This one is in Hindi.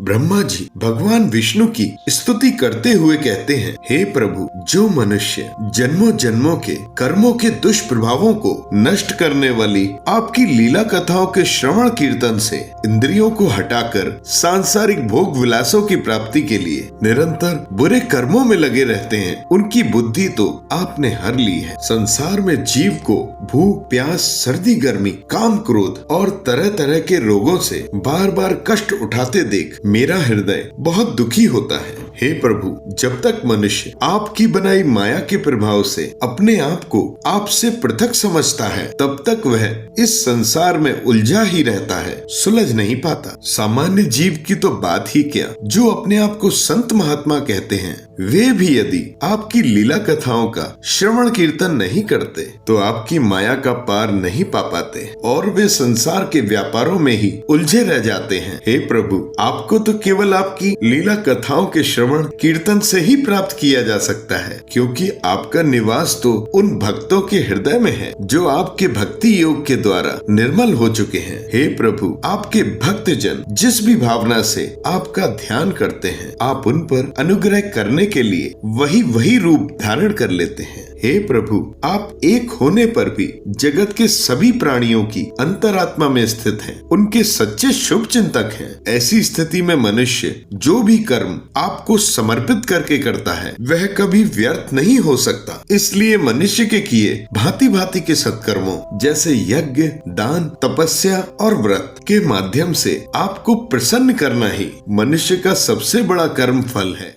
ब्रह्मा जी भगवान विष्णु की स्तुति करते हुए कहते हैं, हे प्रभु, जो मनुष्य जन्मों जन्मों के कर्मों के दुष्प्रभावों को नष्ट करने वाली आपकी लीला कथाओं के श्रवण कीर्तन से इंद्रियों को हटाकर सांसारिक भोग विलासों की प्राप्ति के लिए निरंतर बुरे कर्मों में लगे रहते हैं, उनकी बुद्धि तो आपने हर ली है। संसार में जीव को भूख प्यास, सर्दी गर्मी, काम क्रोध और तरह तरह के रोगों से बार बार कष्ट उठाते देख मेरा हृदय बहुत दुखी होता है। हे प्रभु, जब तक मनुष्य आपकी बनाई माया के प्रभाव से अपने आप को आपसे पृथक समझता है, तब तक वह इस संसार में उलझा ही रहता है, सुलझ नहीं पाता। सामान्य जीव की तो बात ही क्या, जो अपने आप को संत महात्मा कहते हैं, वे भी यदि आपकी लीला कथाओं का श्रवण कीर्तन नहीं करते तो आपकी माया का पार नहीं पा पाते और वे संसार के व्यापारों में ही उलझे रह जाते हैं। हे प्रभु, आपको तो केवल आपकी लीला कथाओं के श्रवण कीर्तन से ही प्राप्त किया जा सकता है, क्योंकि आपका निवास तो उन भक्तों के हृदय में है जो आपके भक्ति योग के द्वारा निर्मल हो चुके हैं। हे प्रभु, आपके भक्त जन जिस भी भावना से आपका ध्यान करते हैं, आप उन पर अनुग्रह करने के लिए वही रूप धारण कर लेते हैं। हे प्रभु, आप एक होने पर भी जगत के सभी प्राणियों की अंतरात्मा में स्थित हैं, उनके सच्चे शुभ चिंतक हैं। ऐसी स्थिति में मनुष्य जो भी कर्म आपको समर्पित करके करता है, वह कभी व्यर्थ नहीं हो सकता। इसलिए मनुष्य के किए भांति भांति के सत्कर्मों जैसे यज्ञ, दान, तपस्या और व्रत के माध्यम से आपको प्रसन्न करना ही मनुष्य का सबसे बड़ा कर्म फल है।